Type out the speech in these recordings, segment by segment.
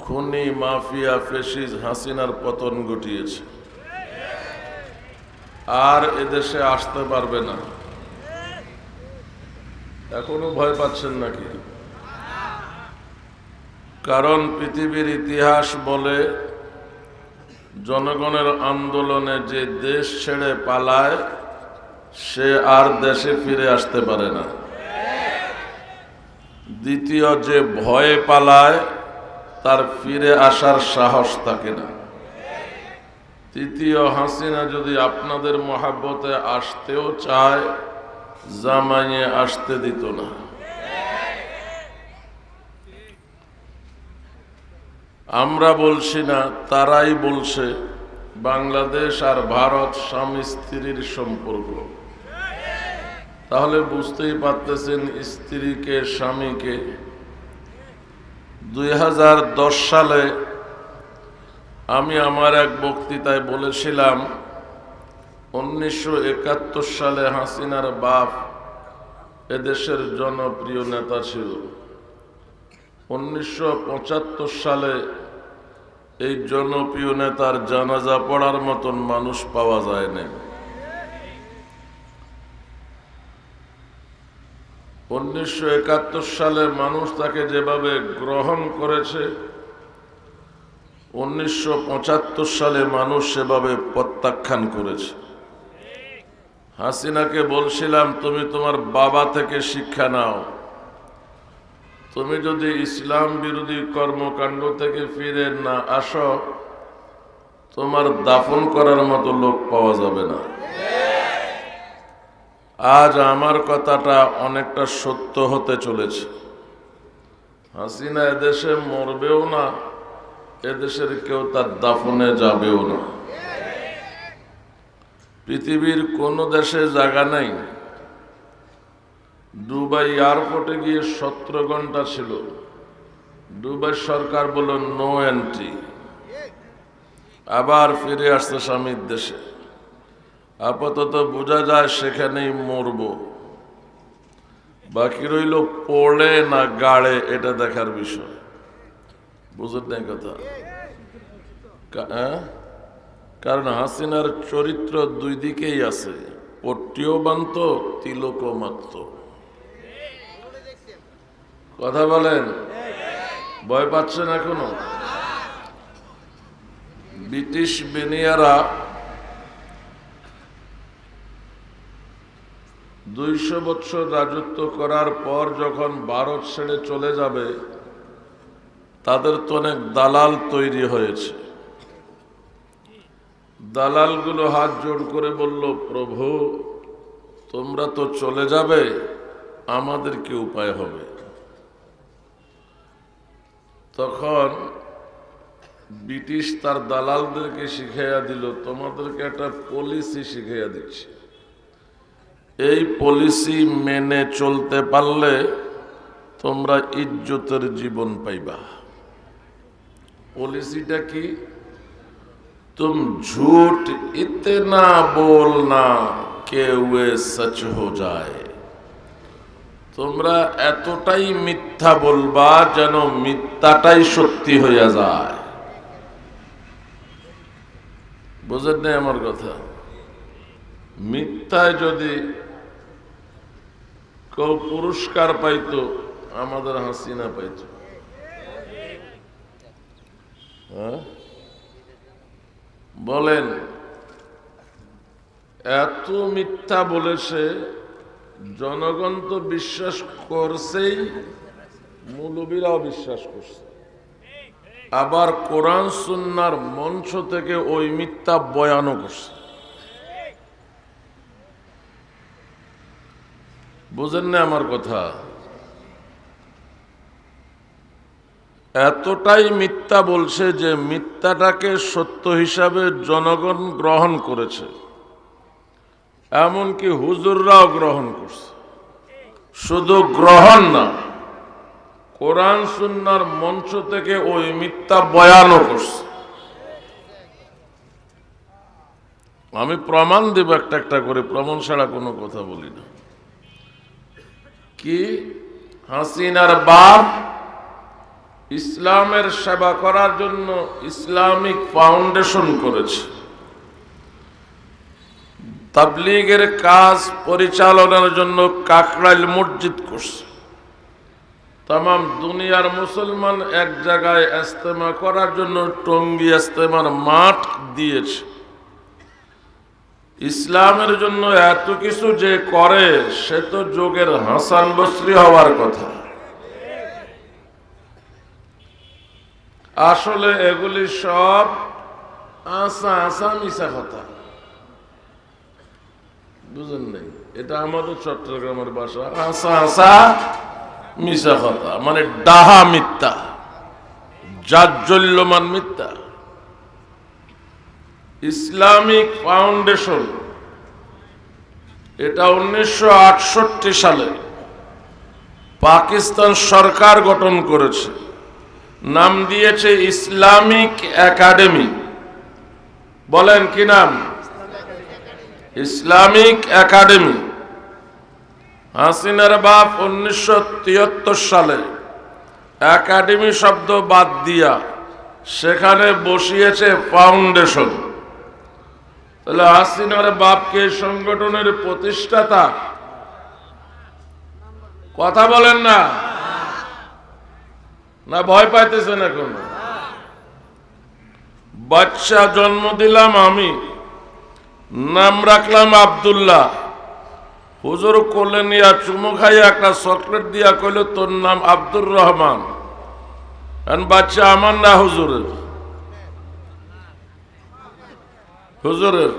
খুনি মাফিয়া ফেসিস হাসিনার পতন ঘটিয়েছে, আর এদেশে আসতে পারবে না। এখনো ভয় পাচ্ছেন নাকি? কারণ পৃথিবীর ইতিহাস বলে জনগণের আন্দোলনে যে দেশ ছেড়ে পালায় সে আর দেশে ফিরে আসতে পারে না। দ্বিতীয়, যে ভয়ে পালায় তার ফিরে আসার সাহস থাকে না। তৃতীয়, হাসিনা যদি আপনাদের মহাব্বতে আসতেও চায়, জামাইয়ে আসতে দিত না। আমরা বলছি না, তারাই বলছে বাংলাদেশ আর ভারত স্বামী স্ত্রীর সম্পর্ক। তাহলে বুঝতেই পারতেছেন স্ত্রীকে স্বামীকে। 2010 সালে আমি আমার এক বক্তৃতায় বলেছিলাম 1971 সালে হাসিনার বাপ এদেশের জনপ্রিয় নেতা ছিল। 1975 সালে এই জনপ্রিয় নেতার জানাজা পড়ার মতন মানুষ পাওয়া যায় না। 1971 সালে মানুষ তাকে যেভাবে গ্রহণ করেছে, 1975 সালে মানুষ সেভাবে প্রত্যাখ্যান করেছে। হাসিনাকে বলছিলাম, তুমি তোমার বাবা থেকে শিক্ষা নাও। তুমি যদি ইসলাম বিরোধী কর্মকাণ্ড থেকে ফিরে না আসো, তোমার দাফন করার মতো লোক পাওয়া যাবে না। আজ আমার কথাটা অনেকটা সত্য হতে চলেছে। হাসিনা এদেশে মরবেও না, এদেশের কেউ তার দাফনে যাবেও না। পৃথিবীর কোন দেশে জায়গা নাই। দুবাই এয়ারপোর্টে গিয়ে 17 ঘন্টা ছিল। দুবাই সরকার বলল নো এন্ট্রি। আবার ফিরে আসছে স্বামীর দেশে। আপাতত বোঝা যায় সেখানেই মরব। বাকি রইল পড়ে না গাড়ে, এটা দেখার বিষয়। বুঝেন নাই কথা? কারণ হাসিনার চরিত্র দুই দিকেই আছে, পট্টিও বানত তিলকও মাত্র। কথা বলেন, ভয় পাচ্ছেন এখনো? ব্রিটিশ বেনিয়ারা 200 বছর রাজত্ব করার পর যখন ভারত ছেড়ে চলে যাবে, তাদের তো অনেক দালাল তৈরি হয়েছে। দালালগুলো হাত জোড় করে বলল, প্রভু তোমরা তো চলে যাবে, আমাদের কি উপায় হবে? তখন ব্রিটিশ তার দালালদেরকে শিখাইয়া দিল, তোমাদেরকে একটা পলিসি শিখাইয়া দিচ্ছি। এই পলিসি মেনে চলতে পারলে তোমরা ইজ্জতের জীবন পাইবা। পলিসিটা কি? तुम झूठ इतना बोलना कि वे सच हो जाए। তোমরা এতটাই মিথ্যা বলবা যেন মিথ্যাটাই সত্যি হইয়া যায়। বুঝেন নাই আমার কথা? মিথ্যায় যদি কেউ পুরস্কার পাইতো, আমাদের হাসিনা পাইতো। হ্যাঁ বলেন, এত মিথ্যা বলেছে, জনগণ তো বিশ্বাস করছেই, মৌলবীরাও বিশ্বাস করছে। আবার কোরআন সুন্নাহর মঞ্চ থেকে ওই মিথ্যা বয়ানও করছে। বুঝেন না আমার কথা? এতটাই মিথ্যা বলছে যে মিথ্যাটাকে সত্য হিসাবে জনগণ গ্রহণ করেছে, এমনকি হুজুররাও গ্রহণ করছে। শুধু গ্রহণ না, কোরআন সুন্নাহর মঞ্চ থেকে ওই মিথ্যা বয়ানও করছে। আমি প্রমাণ দেব একটা একটা করে, প্রমাণ ছাড়া কোনো কথা বলি না। কি? হাসিনার বাপ ইসলামের সেবা করার জন্য ইসলামিক ফাউন্ডেশন করেছে, তাবলীগের কাজ পরিচালনার জন্য কাকরাইল মসজিদ করছে। তামাম দুনিয়ার মুসলমান এক জায়গায় ইজতেমা করার জন্য টঙ্গী ইজতেমার মাঠ দিয়েছে। ইসলামের জন্য এত কিছু যে করে সে তো যুগের হাসান বসরি হওয়ার কথা। আসলে এগুলি সব আসা আসা মিশা কথা, বুঝেন নাই? এটা আমাদের চট্টগ্রামের ভাষা, আসা আসা মিশা কথা, মানে ডাহা মিথ্যা, জাজ্জল্যমান মিথ্যা। ইসলামিক ফাউন্ডেশন এটা 1968 সালে পাকিস্তান সরকার গঠন করেছে, নাম দিয়েছে ইসলামিক একাডেমি। বলেন কি নাম? Islamic academy. হাসিনার বাপ 1973 সালে একাডেমি শব্দ বাদ দিয়া সেখানে বসিয়েছে ফাউন্ডেশন। তাহলে হাসিনার বাপকে সংগঠনের প্রতিষ্ঠাতা, কথা বলেন না, না ভয় পাইতেছেন? এখন বাচ্চা জন্ম দিলাম আমি, নাম রাখলাম আব্দুল্লাহ। হুজুর কোলে নিয়া চুমু খাইয়া একটা চকলেট দিয়া কইল তোর নাম আব্দুর রহমান। বাচ্চা আমার না হুজুরের, হুজুরের।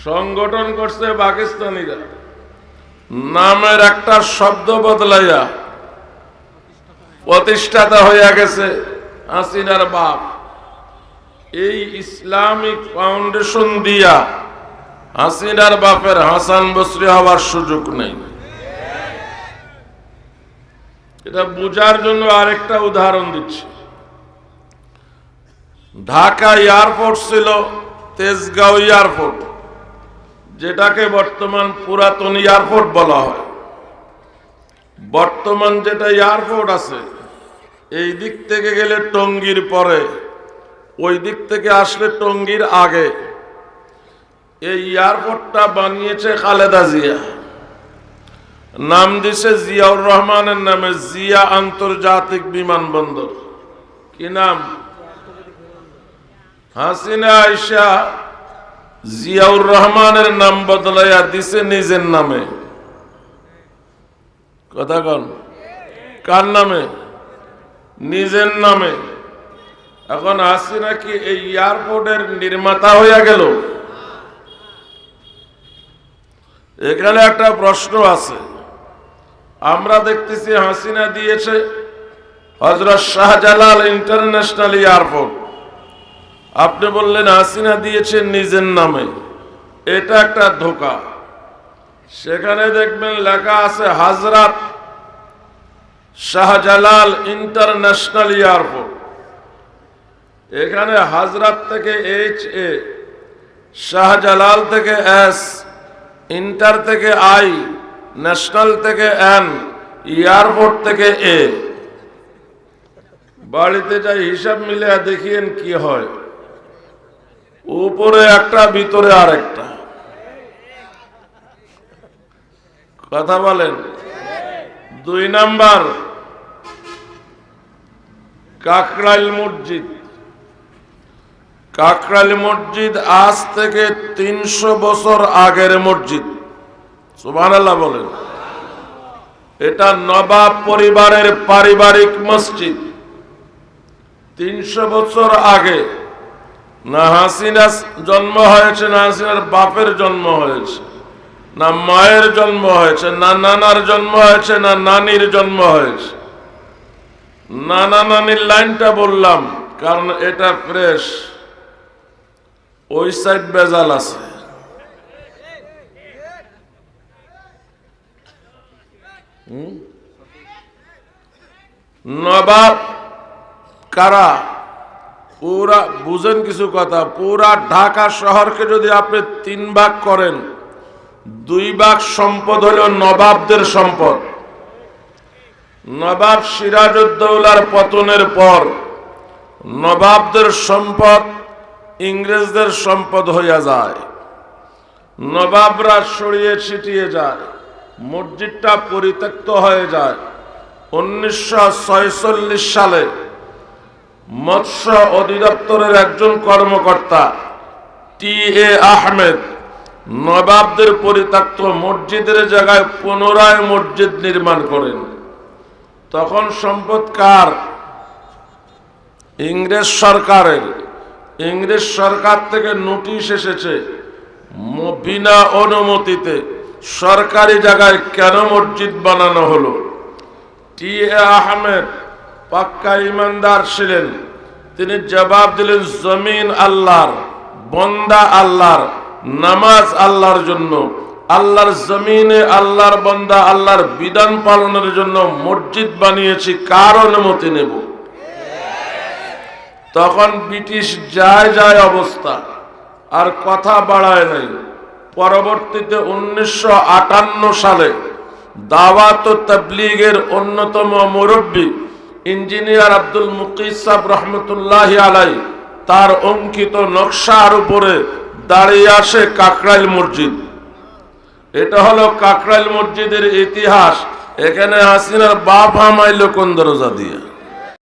সংগঠন করছে পাকিস্তানিরা, নামের একটা শব্দ বদলাইয়া প্রতিষ্ঠাতা হইয়া গেছে হাসিনার বাপ। এই ইসলামিক ফাউন্ডেশন দিয়া হাসিনার বাপের হাসান বসরি হওয়ার সুযোগ নেই। এটা বোঝার জন্য আরেকটা উদাহরণ দিচ্ছি। ঢাকা এয়ারপোর্ট ছিল তেজগাঁও এয়ারপোর্ট, যেটাকে বর্তমান পুরাতন এয়ারপোর্ট বলা হয়। বর্তমান যেটা এয়ারপোর্ট আছে, এই দিক থেকে গেলে টঙ্গীর পরে, ওই দিক থেকে আসলে টঙ্গীর আগে। এই এয়ারপোর্টটা বানিয়েছে খালেদা জিয়া, নাম দিছে জিয়াউর রহমানের নামে, জিয়া আন্তর্জাতিক বিমানবন্দর। কি নাম? হাসিনা আয়েশা জিয়াউর রহমানের নাম বদলাইয়া দিছে নিজের নামে। কথা কন, কার নামে? নিজের নামে। এখন হাসিনা কি এই এয়ারপোর্টের নির্মাতা হইয়া গেল? এখানে একটা প্রশ্ন আছে। আমরা দেখতেছি হাসিনা দিয়েছে হযরত শাহজালাল ইন্টারন্যাশনাল এয়ারপোর্ট, আপনি বললেন হাসিনা দিয়েছে নিজের নামে। এটা একটা ধোঁকা। সেখানে দেখবেন লেখা আছে হযরত শাহজালাল ইন্টারন্যাশনাল এয়ারপোর্ট। এখানে হযরত থেকে HA, শাহজালাল থেকে S, ইন্টার থেকে I, ন্যাশনাল থেকে N, এয়ারপোর্ট থেকে A। বাড়িতে যাই হিসাব মিলে দেখিয়েন কি হয়। উপরে একটা, ভিতরে আরেকটা। কথা বলেন। 2 নাম্বার, কাকরাইল মসজিদ। কাকরাইল মসজিদ আজ থেকে 300 বছর আগের মসজিদ। সুবহানাল্লাহ বলেন। এটা নবাব পরিবারের পারিবারিক মসজিদ। 300 বছর আগে না হাসিনা জন্ম হয়েছে, না হাসিনার বাপের জন্ম হয়েছে, না মায়ের জন্ম হয়েছে, না নানার জন্ম হয়েছে, না নানির জন্ম হয়েছে। নানা নানির লাইনটা বললাম কারণ এটা ফ্রেশ, ওই সাইড বেজাল আছে। নবাব কারা? পুরা বুঝেন কিছু কথা। পুরা ঢাকা শহরকে যদি আপনি 3 ভাগ করেন, 2 ভাগ সম্পদ হলো নবাবদের সম্পদ, নবাব সিরাজউদ্দৌলার পতনের পর নবাবদের সম্পদ ইংরেজদের সম্পদ হইয়া যায়, নবাবরা সরিয়ে ছিটিয়ে যায়, মসজিদটা পরিত্যক্ত হয়ে যায়। 1946 সালে মৎস্য অধিদপ্তরের একজন কর্মকর্তা টি.এ. আহমেদ নবাবদের পরিত্যক্ত মসজিদের জায়গায় পুনরায় মসজিদ নির্মাণ করেন। তখন সম্পদ কার? ইংরেজ সরকারের। ইংরেজ সরকার থেকে নোটিশ এসেছে বিনা অনুমতিতে সরকারি জায়গায় কেন মসজিদ বানানো হলো। টি.এ. আহমেদ পাক্কা ইমানদার ছিলেন। তিনি জবাব দিলেন, জমিন আল্লাহর, বন্দা আল্লাহর, নামাজ আল্লাহর জন্য। আল্লাহর জমিনে আল্লাহর বন্দা আল্লাহর বিধান পালনের জন্য মসজিদ বানিয়েছি, কার অনুমতি নেব? তখন ব্রিটিশ যায় অবস্থা, আর কথা বাড়ায় নাই। পরবর্তীতে 1958 সালে দাওয়াত ও তাবলীগের অন্যতম মুরব্বী ইঞ্জিনিয়ার আব্দুল মুকিত সাহেব রহমতুল্লাহি আলাই তার অঙ্কিত নকশার উপরে দাঁড়িয়ে আসে কাকরাইল মসজিদ। এটা হলো কাকরাইল মসজিদের ইতিহাস। এখানে হাসিনার বাপ হামাইল কোন দরজা দিয়ে?